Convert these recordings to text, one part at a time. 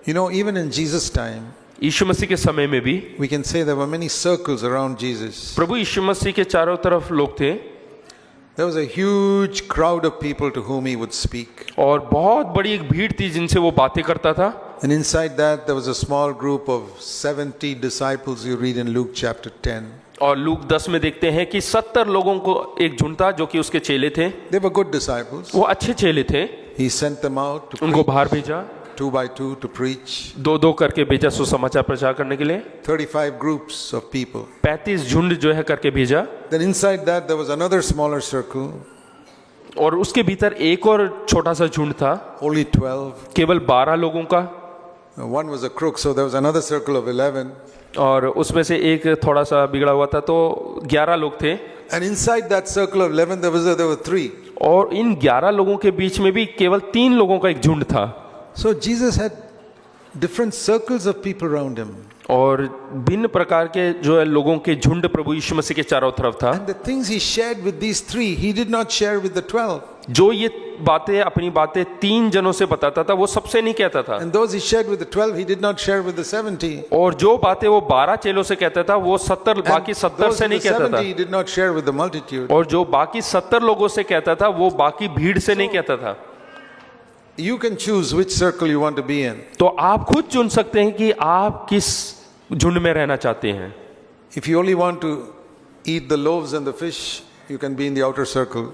You know, even in Jesus' time, यीशु मसीह के समय में भी we can say there were many circles around Jesus. प्रभु यीशु मसीह के चारों तरफ लोग थे There was a huge crowd of people to whom he would speak. और बहुत बड़ी एक भीड़ थी जिनसे वो बातें करता था। And inside that, there was a small group of 70 disciples you read in Luke chapter 10. और लूक 10 में देखते हैं कि 70 लोगों को एक झुंड था जो कि उसके चेले थे। They were good disciples. वो अच्छे चेले थे। He sent them out to उनको preach, बाहर भेजा, 2 by 2 to preach. 2-2 करके भेजा सुसमाचार प्रचार करने के लिए। 35 groups of people. 35 झुंड जो है करके भेजा। Then inside that, there was another smaller circle, और उसके भीतर एक और छोटा सा झुंड था, only 12. केवल 12 लोगों का। One was a crook, so there was another circle of 11. और उसमें से एक थोड़ा सा बिगड़ा हुआ था, तो 11 लोग थे। And inside that circle of 11, there were 3. और इन 11 लोगों के बीच में भी केवल 3 लोगों का एक झुंड था। So Jesus had different circles of people around him. और भिन्न प्रकार के जो है लोगों के झुंड प्रभु यीशु मसीह के चारों तरफ था। And the things he shared with these 3, he did not share with the 12. जो ये बातें अपनी बातें 3 जनों से बताता था वो सबसे नहीं कहता था। And those he shared with the 12, he did not share with the 70. और जो बातें वो 12 चेलों से कहता था वो 70 बाकी 70 Those से with नहीं the कहता 70 था। he did not share with the multitude. और जो बाकी 70 लोगों से कहता था वो बाकी भीड़ से नहीं कहता था। You can choose which circle you want to be in. तो आप खुद चुन सकते हैं कि आप किस झुंड में रहना चाहते हैं। If you only want to eat the loaves and the fish, you can be in the outer circle.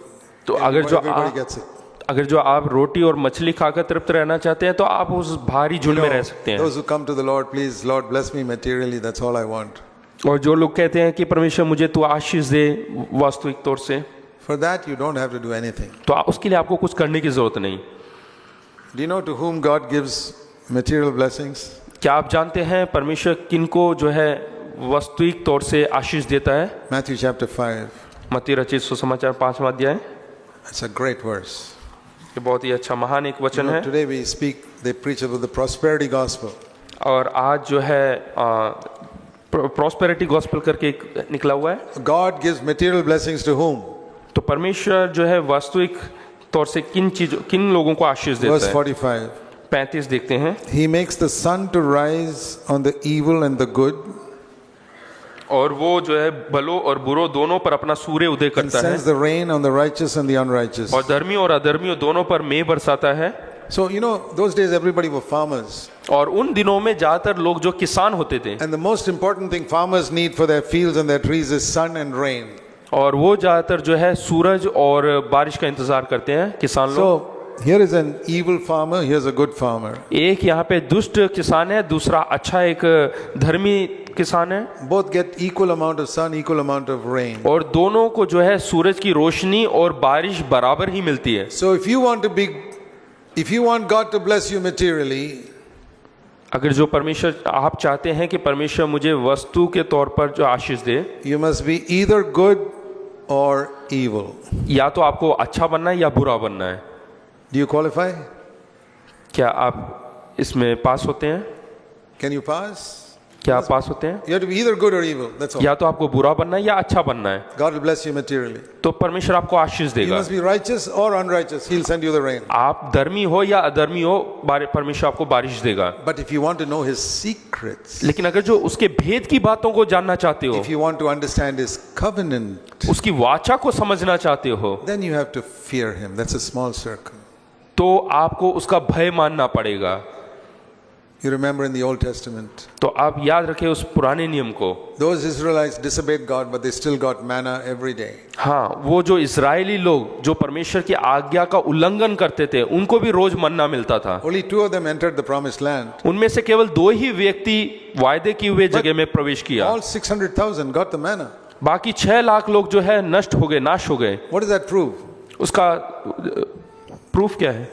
तो अगर जो Everybody gets it. आप रोटी और मछली खाकर तृप्त रहना चाहते हैं तो आप उस भारी झुंड में रह सकते हैं। Those who come to the Lord, please, Lord, bless me materially. That's all I want. और जो लोग कहते हैं कि परमेश्वर मुझे तू आशीष दे वास्तविक तौर से, For that, you don't have to do anything. तो उसके लिए आपको कुछ करने की जरूरत नहीं। Do you know to whom God gives material blessings? क्या आप जानते हैं परमेश्वर किनको जो है वास्तविक तौर से आशीष देता है? Matthew chapter 5. मत्ती रचित सुसमाचार 5वां अध्याय। It's a great verse. ये बहुत ही अच्छा महान एक You वचन know, है। today we speak, they preach about the prosperity gospel. और आज जो है प्रॉस्पेरिटी गॉस्पेल करके एक निकला हुआ है। God gives material blessings to whom? तो परमेश्वर जो है वास्तविक तौर से किन लोगों को आशीष Verse देता है? 45. 35 देखते हैं। He makes the sun to rise on the evil and the good, और वो जो है भलो और बुरो दोनों पर अपना सूर्य उदय and करता है, sends the rain on the righteous and the unrighteous. और धर्मी और अधर्मियों दोनों पर मेघ बरसाता है। So, you know, those days everybody were farmers. और उन दिनों में ज्यादातर लोग जो किसान होते थे, And the most important thing farmers need for their fields and their trees is sun and rain. और वो ज्यादातर जो है सूरज और बारिश का इंतजार करते हैं किसान लोग। So, here is an evil farmer, here's a good farmer. एक यहाँ पे दुष्ट किसान है, दूसरा अच्छा एक धर्मी किसान है, Both get equal amount of sun, equal amount of rain. और दोनों को जो है सूरज की रोशनी और बारिश बराबर ही मिलती है। So, if you want God to bless you materially, अगर जो परमेश्वर आप चाहते हैं कि परमेश्वर मुझे वस्तु के तौर पर जो आशीष दे, you must be either good or evil. या तो आपको अच्छा बनना है या बुरा बनना है। Do you qualify? क्या आप इसमें पास होते हैं? Can you pass? क्या आप पास होते हैं? You have to be either good or evil. That's all. या तो आपको बुरा बनना है या अच्छा बनना है। God will bless you materially. तो परमेश्वर आपको आशीष You देगा। must be righteous or unrighteous. He'll send you the rain. आप धर्मी हो या अधर्मी हो, परमेश्वर आपको बारिश देगा। But if you want to know His secrets, लेकिन अगर जो उसके भेद की बातों को जानना चाहते हो, if you want to understand His covenant, उसकी वाचा को समझना चाहते हो, then you have to fear Him. That's a small circle. तो आपको उसका भय मानना पड़ेगा। You remember in the Old Testament, तो आप याद रखें उस पुराने नियम को। those Israelites disobeyed God, but they still got manna every day. हाँ, वो जो इजरायली लोग जो परमेश्वर की आज्ञा का उल्लंघन करते थे, उनको भी रोज मन्ना मिलता था। Only 2 of them entered the promised land. उनमें से केवल 2 ही व्यक्ति वायदे की हुए जगह में प्रवेश किया। All 600,000 got the manna. बाकी 6 लाख लोग जो है नष्ट हो गए, नाश हो गए। What does that prove? उसका प्रूफ क्या है?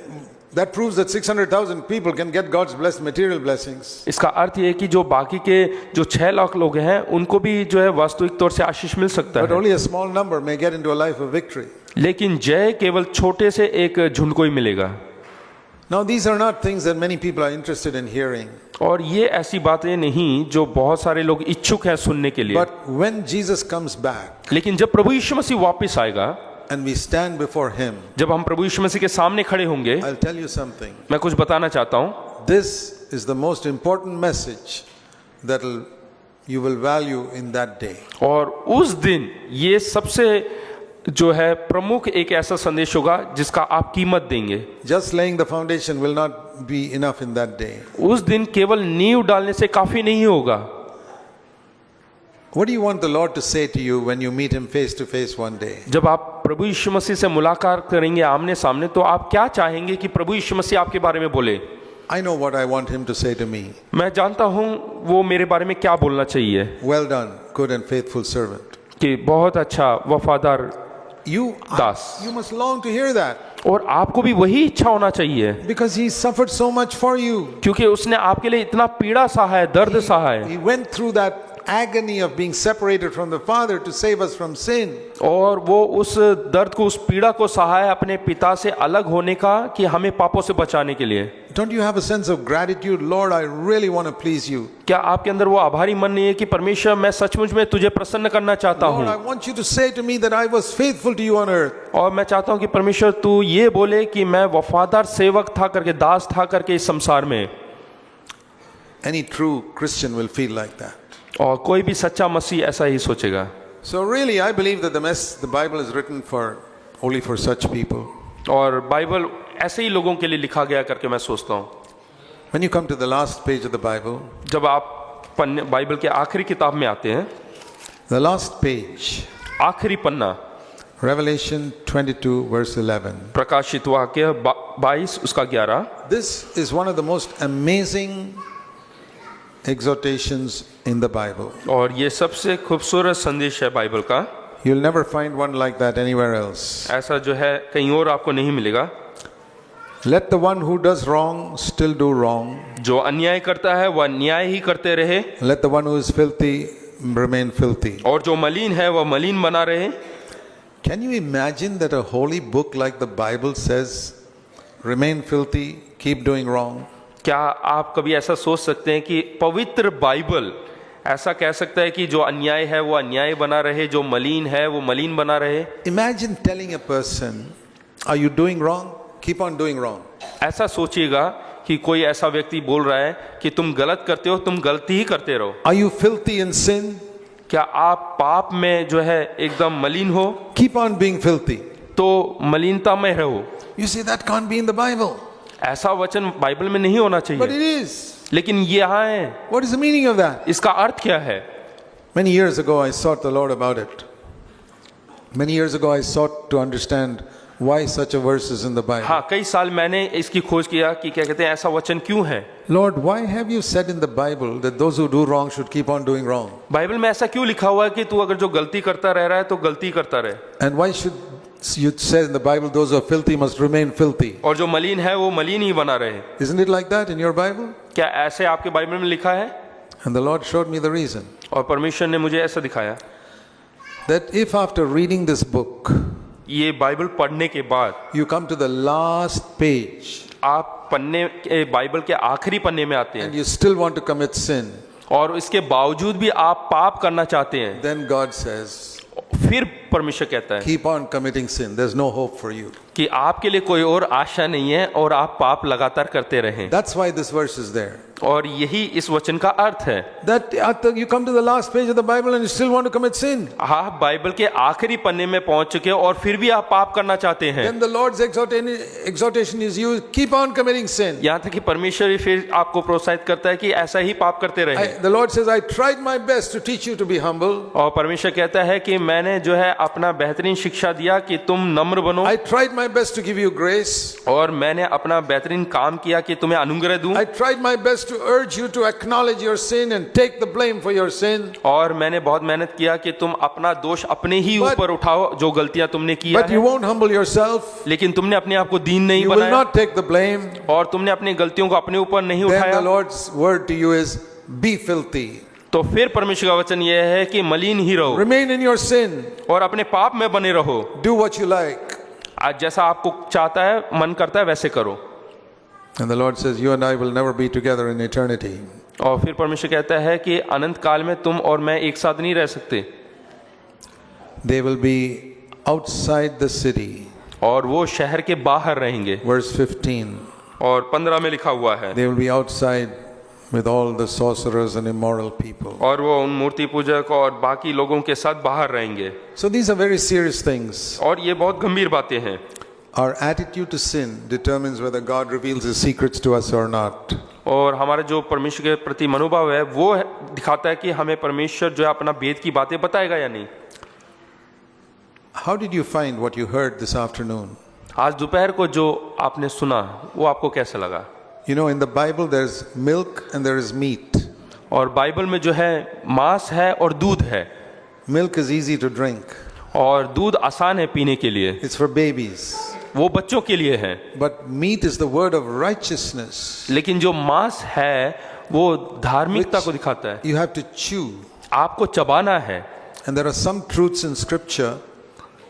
That proves that 600,000 people can get God's blessed material blessings. इसका अर्थ ये है कि जो बाकी के जो 6 लाख लोग हैं उनको भी जो है वास्तविक तौर से आशीष मिल सकता But है, only a small number may get into a life of victory. लेकिन जय केवल छोटे से एक झुंड को ही मिलेगा। Now, these are not things that many people are interested in hearing. और ये ऐसी बातें नहीं जो बहुत सारे लोग इच्छुक हैं सुनने के लिए। But when Jesus comes back लेकिन जब प्रभु यीशु मसीह वापस आएगा, and we stand before Him, जब हम प्रभु यीशु मसीह के सामने खड़े होंगे, I'll tell you something. मैं कुछ बताना चाहता हूँ। This is the most important message that you will value in that day. और उस दिन ये सबसे जो है प्रमुख एक ऐसा संदेश होगा जिसका आप कीमत देंगे। Just laying the foundation will not be enough in that day. उस दिन केवल नींव डालने से काफी नहीं होगा। What do you want the Lord to say to you when you meet Him face to face one day? जब आप प्रभु यीशु मसीह से मुलाकात करेंगे आमने सामने, तो आप क्या चाहेंगे कि प्रभु यीशु मसीह आपके बारे में बोले? I know what I want Him to say to me. मैं जानता हूँ वो मेरे बारे में क्या बोलना चाहिए। Well done, good and faithful servant. कि बहुत अच्छा वफादार You Das. must long to hear that और आपको भी वही इच्छा होना चाहिए, because He suffered so much for you. क्योंकि उसने आपके लिए इतना पीड़ा सहा है, दर्द सहा है, He went through that agony of being separated from the Father to save us from sin. और वो उस दर्द को, उस पीड़ा को सहा है अपने पिता से अलग होने का, कि हमें पापों से बचाने के लिए। Don't you have a sense of gratitude? Lord, I really want to please you. क्या आपके अंदर वो आभारी मन नहीं है कि परमेश्वर मैं सचमुच में तुझे प्रसन्न करना चाहता Lord, I हूँ, want you to say to me that I was faithful to you on earth. और मैं चाहता हूँ कि परमेश्वर तू ये बोले कि मैं वफादार सेवक था करके, दास था करके इस संसार में। Any true Christian will feel like that. और कोई भी सच्चा मसीह ऐसा ही सोचेगा। So really, I believe that the Bible is written only for such people. और बाइबल ऐसे ही लोगों के लिए लिखा गया करके मैं सोचता हूँ। When you come to the last page of the Bible, जब आप बाइबल के आखिरी किताब में आते हैं, the last page, आखिरी पन्ना, Revelation 22 verse 11. प्रकाशित वाक्य 22 उसका 11। This is one of the most amazing exhortations in the Bible. और ये सबसे खूबसूरत संदेश है बाइबल का। You'll never find one like that anywhere else. ऐसा जो है कहीं और आपको नहीं मिलेगा। Let the one who does wrong still do wrong. जो अन्याय करता है वह अन्याय ही करते रहे, Let the one who is filthy remain filthy. और जो मलिन है वह मलिन बना रहे। Can you imagine that a holy book like the Bible says, remain filthy, keep doing wrong? क्या आप कभी ऐसा सोच सकते हैं कि पवित्र बाइबल ऐसा कह सकता है कि जो अन्याय है वो अन्याय बना रहे, जो मलिन है वो मलिन बना रहे? Imagine telling a person, are you doing wrong? Keep on doing wrong. ऐसा सोचिएगा कि कोई ऐसा व्यक्ति बोल रहा है कि तुम गलत करते हो, तुम गलती ही करते रहो। Are you filthy in sin? क्या आप पाप में जो है एकदम मलिन हो? Keep on being filthy. तो मलिनता में रहो। You say that can't be in the Bible. ऐसा वचन बाइबल में नहीं होना But चाहिए, it is. लेकिन ये यहाँ है। What is the meaning of that? इसका अर्थ क्या है? Many years ago I sought the Lord about it. Many years ago I sought to understand why such a verse is in the Bible. हाँ, कई साल मैंने इसकी खोज किया कि क्या कहते हैं ऐसा वचन क्यों है। Lord, why have you said in the Bible that those who do wrong should keep on doing wrong? Bible में ऐसा क्यों लिखा हुआ है कि तू अगर जो गलती करता रह रहा है तो गलती करता रहे, And why should you say in the Bible those who are filthy must remain filthy? और जो मलिन है वो मलिन ही बना रहे? Isn't it like that in your Bible? क्या ऐसे आपके बाइबल में लिखा है? And the Lord showed me the reason. और परमेश्वर ने मुझे ऐसा दिखाया, That if after reading this book ये बाइबल पढ़ने के बाद you come to the last page आप बाइबल के आखिरी पन्ने में आते and हैं you still want to commit sin, और इसके बावजूद भी आप पाप करना चाहते हैं, then God says, फिर परमेश्वर कहता है keep on committing sin. There's no hope for you. कि आपके लिए कोई और आशा नहीं है और आप पाप लगातार करते रहें। That's why this verse is there. और यही इस वचन का अर्थ है। That you come to the last page of the Bible and you still want to commit sin. आप बाइबल के आखिरी पन्ने में पहुंच चुके हैं और फिर भी आप पाप करना चाहते हैं। Then the Lord's exhortation is you keep on committing sin. यहाँ तक कि परमेश्वर फिर आपको प्रोत्साहित करता है कि ऐसा ही पाप करते रहे। The Lord says, I tried my best to teach you to be humble. और परमेश्वर कहता है कि मैंने जो है अपना बेहतरीन शिक्षा दिया कि तुम नम्र बनो, I tried my best to give you grace. और मैंने अपना बेहतरीन काम किया कि तुम्हें अनुग्रह दूं, I tried my best to urge you to acknowledge your sin and take the blame for your sin. और मैंने बहुत मेहनत किया कि तुम अपना दोष अपने ही But- ऊपर उठाओ जो गलतियां तुमने किया But you है, won't humble yourself. लेकिन तुमने अपने आप को दीन नहीं You will बनाया not take the blame. और तुमने अपनी गलतियों को अपने ऊपर नहीं Then the उठाया। Lord's word to you is be filthy. तो फिर परमेश्वर का वचन यह है कि मलिन ही रहो Remain in your sin. और अपने पाप में बने रहो, Do what you like. आज जैसा आपको चाहता है, मन करता है वैसे करो। And the Lord says, you and I will never be together in eternity. और फिर परमेश्वर कहता है कि अनंत काल में तुम और मैं एक साथ नहीं रह सकते, They will be outside the city. और वो शहर के बाहर रहेंगे। Verse 15. और 15 में लिखा हुआ है, they will be outside with all the sorcerers and immoral people. और वो उन मूर्ति पूजक और बाकी लोगों के साथ बाहर रहेंगे। So these are very serious things. और ये बहुत गंभीर बातें हैं। Our attitude to sin determines whether God reveals his secrets to us or not. और हमारा जो परमेश्वर के प्रति मनोभाव है वो दिखाता है कि हमें परमेश्वर जो है अपना भेद की बातें बताएगा या नहीं। How did you find what you heard this afternoon? आज दोपहर को जो आपने सुना वो आपको कैसा लगा? You know, in the Bible there's milk and there is meat. और बाइबल में जो है मांस है और दूध है। Milk is easy to drink. और दूध आसान है पीने के लिए, It's for babies. वो बच्चों के लिए है। But meat is the word of righteousness. लेकिन जो मांस है वो धार्मिकता को दिखाता है, You have to chew. आपको चबाना है। And there are some truths in scripture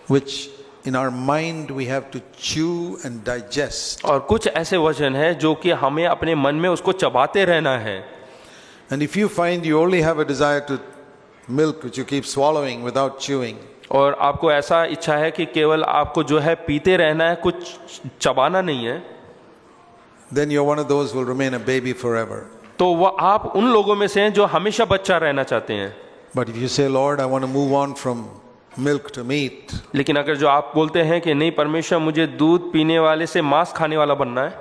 which in our mind we have to chew and digest. और कुछ ऐसे वचन है जो कि हमें अपने मन में उसको चबाते रहना है। And if you find you only have a desire to milk which you keep swallowing without chewing, और आपको ऐसा इच्छा है कि केवल आपको जो है पीते रहना है, कुछ चबाना नहीं है, then you're one of those who will remain a baby forever. तो वह आप उन लोगों में से हैं जो हमेशा बच्चा रहना चाहते हैं। But if you say, Lord, I want to move on from milk to meat, लेकिन अगर जो आप बोलते हैं कि नहीं परमेश्वर मुझे दूध पीने वाले से मांस खाने वाला बनना है,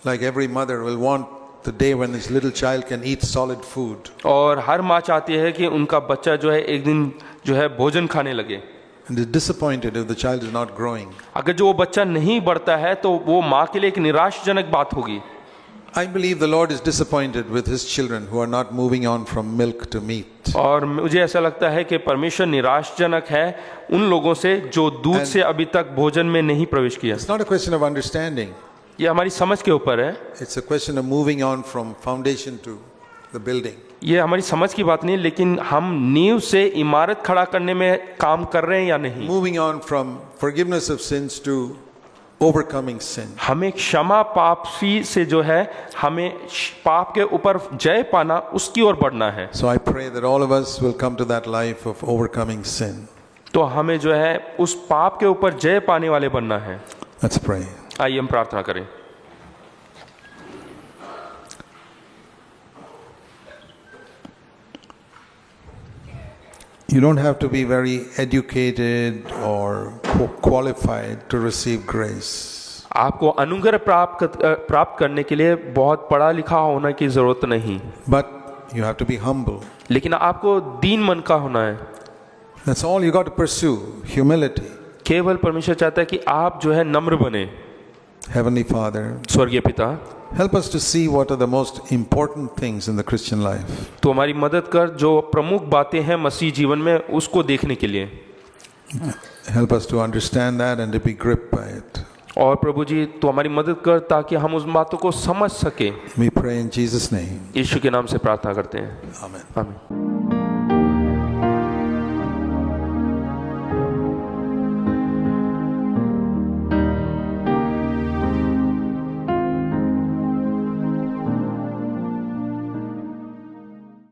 like every mother will want the day when this little child can eat solid food. और हर माँ चाहती है कि उनका बच्चा जो है एक दिन जो है भोजन खाने लगे, And is disappointed if the child is not growing. अगर जो वो बच्चा नहीं बढ़ता है तो वो माँ के लिए एक निराशजनक बात होगी। I believe the Lord is disappointed with his children who are not moving on from milk to meat. और मुझे ऐसा लगता है कि परमेश्वर निराशजनक है उन लोगों से जो दूध से अभी तक भोजन में नहीं प्रवेश किया। It's not a question of understanding. ये हमारी समझ के ऊपर है, It's a question of moving on from foundation to the building. ये हमारी समझ की बात नहीं, लेकिन हम नींव से इमारत खड़ा करने में काम कर रहे हैं या नहीं। Moving on from forgiveness of sins to overcoming sin. हमें क्षमा पापी से जो है हमें पाप के ऊपर जय पाना, उसकी ओर बढ़ना है। So I pray that all of us will come to that life of overcoming sin. तो हमें जो है उस पाप के ऊपर जय पाने वाले बनना है। Let's pray. आइए हम प्रार्थना करें। You don't have to be very educated or qualified to receive grace. आपको अनुग्रह प्राप्त करने के लिए बहुत पढ़ा लिखा होने की जरूरत नहीं, But you have to be humble. लेकिन आपको दीन मन का होना है। That's all you got to pursue, humility. केवल परमेश्वर चाहता है कि आप जो है नम्र बने। Heavenly Father, स्वर्गीय पिता, help us to see what are the most important things in the Christian life. तो हमारी मदद कर जो प्रमुख बातें हैं मसीह जीवन में उसको देखने के लिए। Help us to understand that and to be gripped by it. और प्रभु जी तो हमारी मदद कर ताकि हम उस बातों को समझ सके। We pray in Jesus' name. यीशु के नाम से प्रार्थना करते हैं, Amen. आमीन।